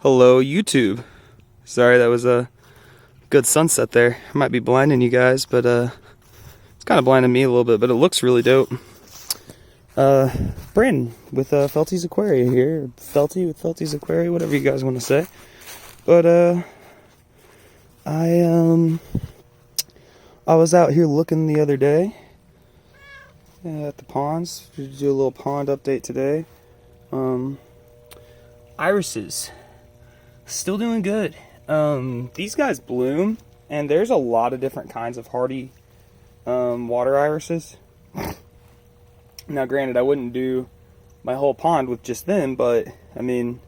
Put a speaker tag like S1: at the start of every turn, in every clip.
S1: Hello, YouTube. Sorry, that was a good sunset there. It might be blinding you guys, but it's kind of blinding me a little bit, but it looks really dope. Brandon with Felty's Aquaria here. Felty with Felty's Aquaria, whatever you guys want to say. But I was out here looking the other day at the ponds. We do a little pond update today. Irises. Still doing good. These guys bloom, and there's a lot of different kinds of hardy water irises. Now, granted, I wouldn't do my whole pond with just them, but I mean,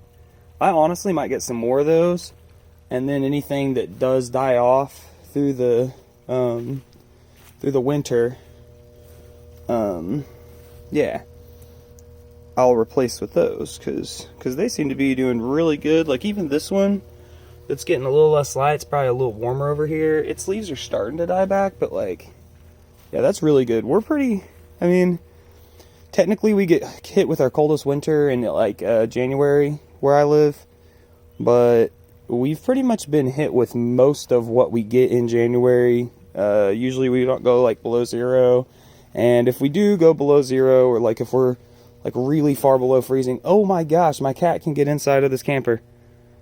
S1: I honestly might get some more of those, and then anything that does die off through the winter, yeah, I'll replace with those because they seem to be doing really good. Like even this one that's getting a little less light, it's probably a little warmer over here. Its leaves are starting to die back, but like, yeah, that's really good. We're pretty, I mean, technically we get hit with our coldest winter in like January where I live, but we've pretty much been hit with most of what we get in January. Usually we don't go like below zero, and if we do go below zero, or like if we're like really far below freezing, oh my gosh, my cat can get inside of this camper.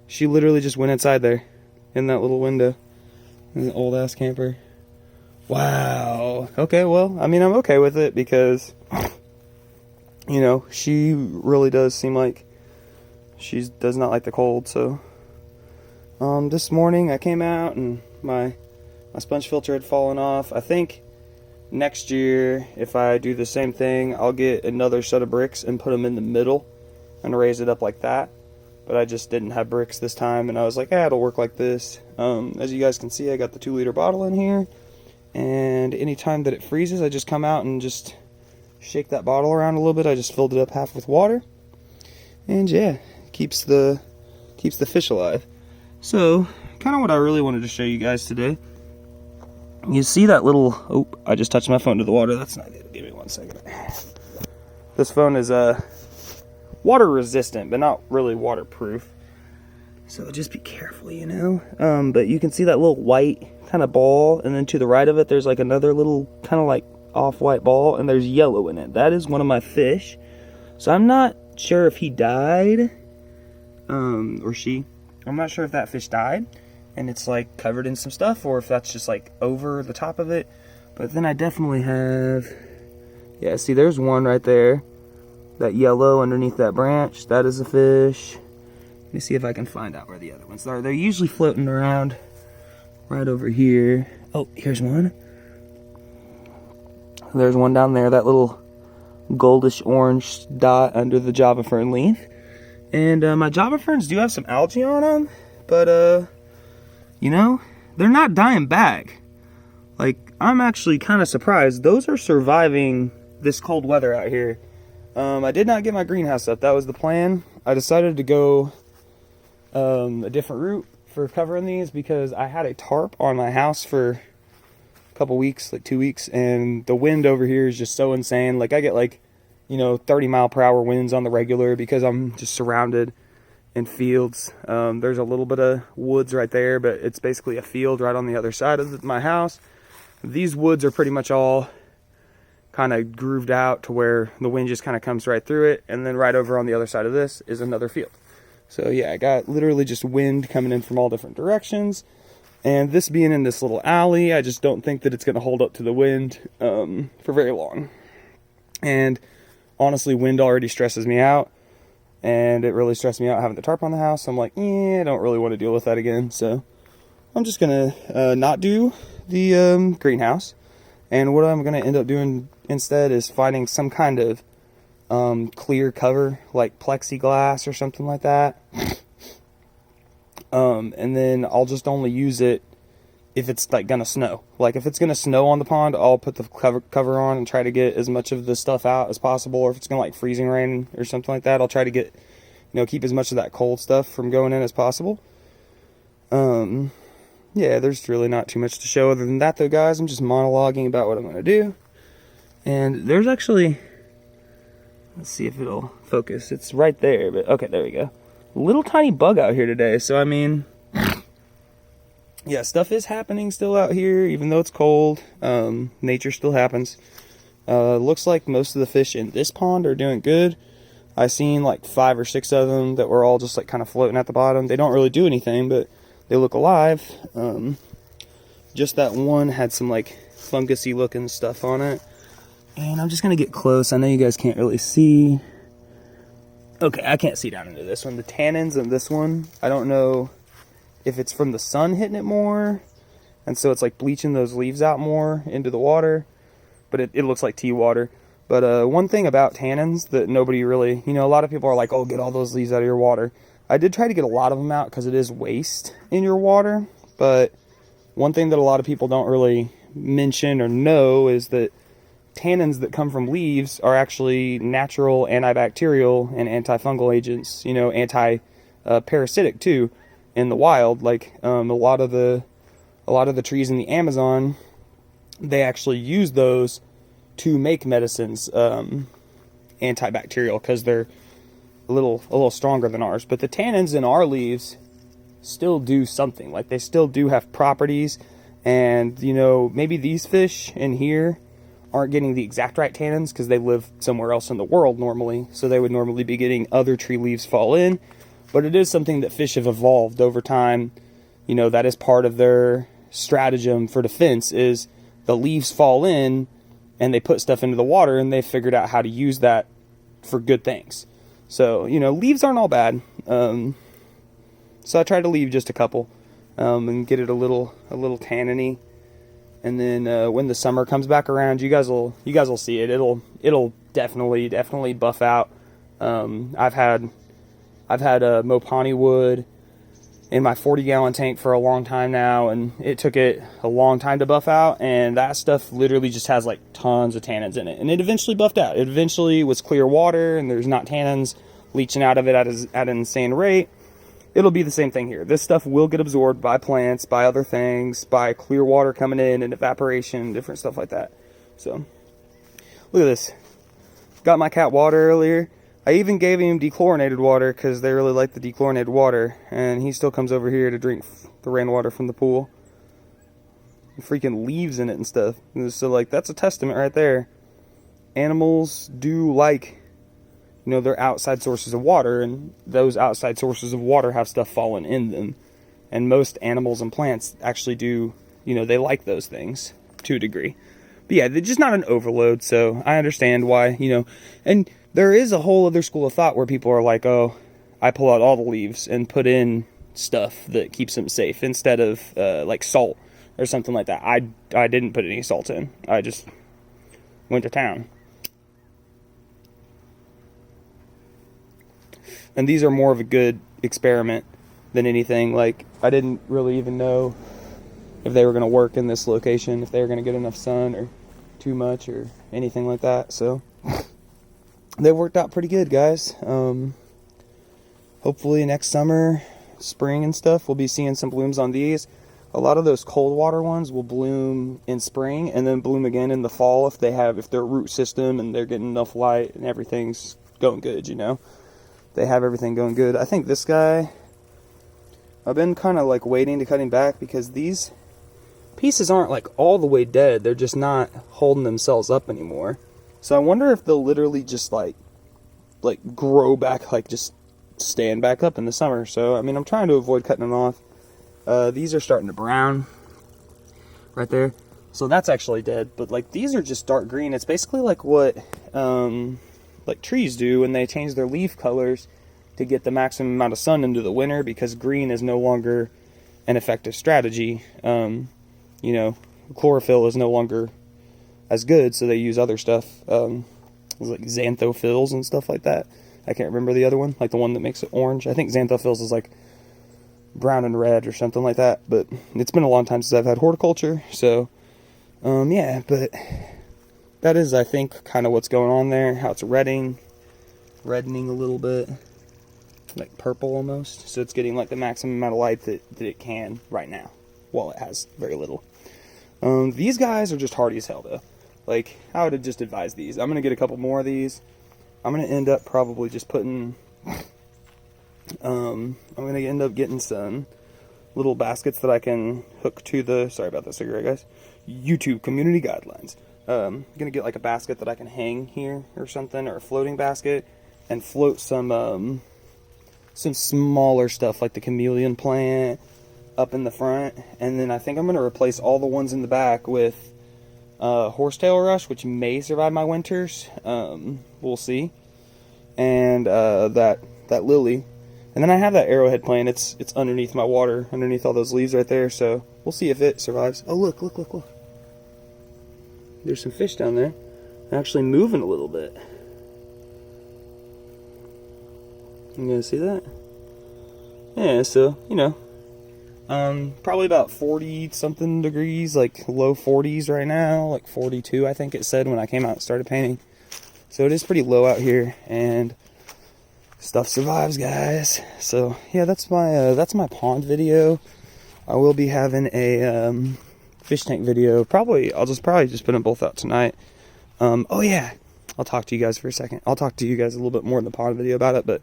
S1: She literally just went inside there in that little window. An old ass camper. Wow. Okay, well, I mean, I'm okay with it because, you know, she really does seem like she does not like the cold. So this morning I came out and my sponge filter had fallen off. I think next year, if I do the same thing, I'll get another set of bricks and put them in the middle and raise it up like that. But I just didn't have bricks this time, and I was like, it'll work like this. As you guys can see, I got the 2-liter bottle in here, and anytime that it freezes, I just come out and just shake that bottle around a little bit. I just filled it up half with water, and yeah, keeps the fish alive. So, kind of what I really wanted to show you guys today. You see that little, oh, I just touched my phone to the water. That's not good. Give me 1 second. This phone is water resistant, but not really waterproof. So just be careful, you know. But you can see that little white kind of ball, and then to the right of it, there's like another little kind of like off-white ball, and there's yellow in it. That is one of my fish. So I'm not sure if he died, or she. I'm not sure if that fish died and it's like covered in some stuff, or if that's just like over the top of it. But then I definitely have, yeah, see there's one right there, that yellow underneath that branch, that is a fish. Let me see if I can find out where the other ones are. They're usually floating around right over here. Oh, here's one. There's one down there, that little goldish orange dot under the Java fern leaf. And my Java ferns do have some algae on them, but you know, they're not dying back. Like, I'm actually kind of surprised. Those are surviving this cold weather out here. I did not get my greenhouse up. That was the plan. I decided to go a different route for covering these because I had a tarp on my house for a couple weeks, like 2 weeks, and the wind over here is just so insane. Like, I get like, you know, 30-mile-per-hour winds on the regular because I'm just surrounded in fields. There's a little bit of woods right there, but it's basically a field right on the other side of my house. These woods are pretty much all kind of grooved out to where the wind just kind of comes right through it, and then right over on the other side of this is another field. So yeah, I got literally just wind coming in from all different directions, and this being in this little alley, I just don't think that it's going to hold up to the wind for very long. And honestly, wind already stresses me out, and it really stressed me out having the tarp on the house. So I'm like, I don't really want to deal with that again. So I'm just going to not do the greenhouse. And what I'm going to end up doing instead is finding some kind of clear cover, like plexiglass or something like that. And then I'll just only use it if it's like going to snow. Like if it's going to snow on the pond, I'll put the cover on and try to get as much of the stuff out as possible. Or if it's going to like freezing rain or something like that, I'll try to get, you know, keep as much of that cold stuff from going in as possible. Yeah, there's really not too much to show other than that though, guys. I'm just monologuing about what I'm going to do. And there's actually, let's see if it'll focus. It's right there, but okay, there we go. little tiny bug out here today. So, I mean, yeah, stuff is happening still out here, even though it's cold. Nature still happens. Looks like most of the fish in this pond are doing good. I seen like 5 or 6 of them that were all just like kind of floating at the bottom. They don't really do anything, but they look alive. Just that one had some like fungusy looking stuff on it. And I'm just gonna get close. I know you guys can't really see. Okay, I can't see down into this one. The tannins in this one, I don't know if it's from the sun hitting it more, and so it's like bleaching those leaves out more into the water, but it looks like tea water. But one thing about tannins that nobody really, you know, a lot of people are like, oh, get all those leaves out of your water. I did try to get a lot of them out because it is waste in your water, but one thing that a lot of people don't really mention or know is that tannins that come from leaves are actually natural antibacterial and antifungal agents, you know, anti-parasitic too in the wild. Like a lot of the trees in the Amazon, they actually use those to make medicines antibacterial because they're a little stronger than ours. But the tannins in our leaves still do something. Like they still do have properties, and you know, maybe these fish in here aren't getting the exact right tannins because they live somewhere else in the world normally, so they would normally be getting other tree leaves fall in. But it is something that fish have evolved over time. You know, that is part of their stratagem for defense, is the leaves fall in and they put stuff into the water, and they figured out how to use that for good things. So, you know, leaves aren't all bad. So I tried to leave just a couple and get it a little tanniny. And then when the summer comes back around, you guys will see it. It'll definitely buff out. I've had Mopani wood in my 40-gallon tank for a long time now, and it took it a long time to buff out, and that stuff literally just has like tons of tannins in it, and it eventually buffed out. It eventually was clear water, and there's not tannins leaching out of it at an insane rate. It'll be the same thing here. This stuff will get absorbed by plants, by other things, by clear water coming in and evaporation, different stuff like that. So, look at this. Got my cat water earlier. I even gave him dechlorinated water because they really like the dechlorinated water, and he still comes over here to drink the rainwater from the pool. Freaking leaves in it and stuff. So, like, that's a testament right there. Animals do like, you know, their outside sources of water, and those outside sources of water have stuff fallen in them. And most animals and plants actually do, you know, they like those things to a degree. But yeah, they're just not an overload, so I understand why, you know. And there is a whole other school of thought where people are like, oh, I pull out all the leaves and put in stuff that keeps them safe instead of like salt or something like that. I didn't put any salt in. I just went to town. And these are more of a good experiment than anything. Like, I didn't really even know if they were going to work in this location, if they were going to get enough sun or too much or anything like that. So they worked out pretty good, guys. Hopefully next summer, spring and stuff, we'll be seeing some blooms on these. A lot of those cold water ones will bloom in spring and then bloom again in the fall if their root system and they're getting enough light and everything's going good, you know. They have everything going good. I think this guy, I've been kind of like waiting to cut him back because these pieces aren't like all the way dead. They're just not holding themselves up anymore. So I wonder if they'll literally just like grow back, like just stand back up in the summer. So, I mean, I'm trying to avoid cutting them off. These are starting to brown right there. So that's actually dead. But like these are just dark green. It's basically like what like trees do when they change their leaf colors to get the maximum amount of sun into the winter, because green is no longer an effective strategy. You know, chlorophyll is no longer as good, so they use other stuff, like xanthophylls and stuff like that. I can't remember the other one, like the one that makes it orange. I think xanthophylls is like brown and red or something like that, but it's been a long time since I've had horticulture, so yeah, but that is, I think, kind of what's going on there, how it's reddening a little bit, like purple almost, so it's getting like the maximum amount of light that it can right now, while it has very little. These guys are just hardy as hell though. Like, I would have just advised these. I'm going to get a couple more of these. I'm going to end up probably just putting I'm going to end up getting some little baskets that I can hook to the, sorry about the cigarette, guys, YouTube community guidelines. I'm going to get like a basket that I can hang here or something, or a floating basket, and float some smaller stuff like the chameleon plant up in the front. And then I think I'm going to replace all the ones in the back with horsetail rush, which may survive my winters. We'll see. And that lily. And then I have that arrowhead plant. It's underneath my water, underneath all those leaves right there. So we'll see if it survives. Oh, look. There's some fish down there. They're actually moving a little bit. You gonna see that? Yeah, so, you know, probably about 40 something degrees, like low 40s right now, like 42 I think it said when I came out and started painting. So it is pretty low out here, and stuff survives, guys. So yeah, that's my pond video. I will be having a fish tank video. I'll just put them both out tonight. Oh yeah, I'll talk to you guys for a second. I'll talk to you guys a little bit more in the pond video about it, but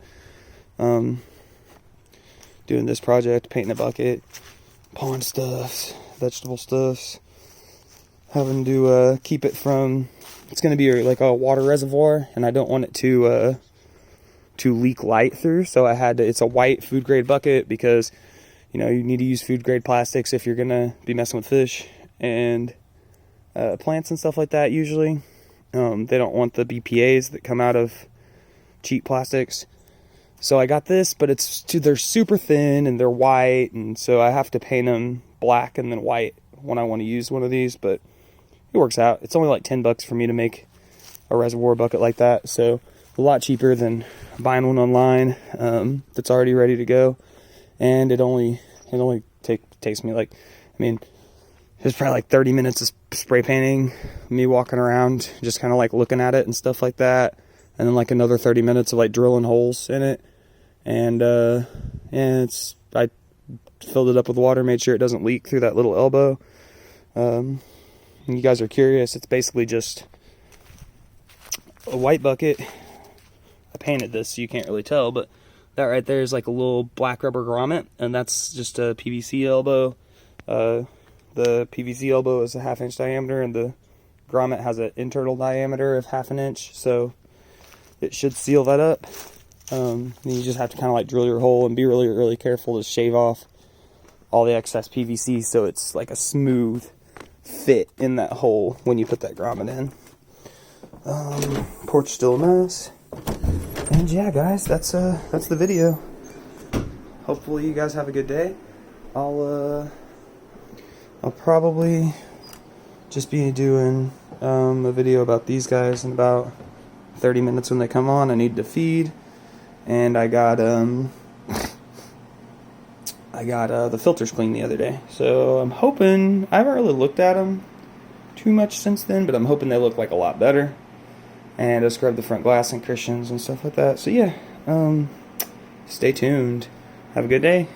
S1: doing this project, painting a bucket, pond stuffs, vegetable stuffs, having to keep it from, it's going to be like a water reservoir, and I don't want it to leak light through, so it's a white food grade bucket, because you know you need to use food grade plastics if you're going to be messing with fish and plants and stuff like that. Usually they don't want the BPAs that come out of cheap plastics. So I got this, but they're super thin and they're white, and so I have to paint them black and then white when I want to use one of these, but it works out. It's only like $10 for me to make a reservoir bucket like that, so a lot cheaper than buying one online that's already ready to go. And it only takes me like, I mean, it's probably like 30 minutes of spray painting, me walking around just kind of like looking at it and stuff like that, and then like another 30 minutes of like drilling holes in it. And I filled it up with water, made sure it doesn't leak through that little elbow. And you guys are curious, it's basically just a white bucket. I painted this so you can't really tell, but that right there is like a little black rubber grommet, and that's just a PVC elbow. The PVC elbow is a 1/2 inch diameter, and the grommet has an internal diameter of 1/2 inch, so it should seal that up. Then you just have to kind of like drill your hole and be really, really careful to shave off all the excess PVC so it's like a smooth fit in that hole when you put that grommet in. Porch still a mess. And yeah, guys, that's the video. Hopefully you guys have a good day. I'll probably just be doing a video about these guys in about 30 minutes when they come on. I need to feed, and I got the filters cleaned the other day, so I'm hoping, I haven't really looked at them too much since then, but I'm hoping they look like a lot better. And I scrubbed the front glass and cushions and stuff like that. So yeah, stay tuned. Have a good day.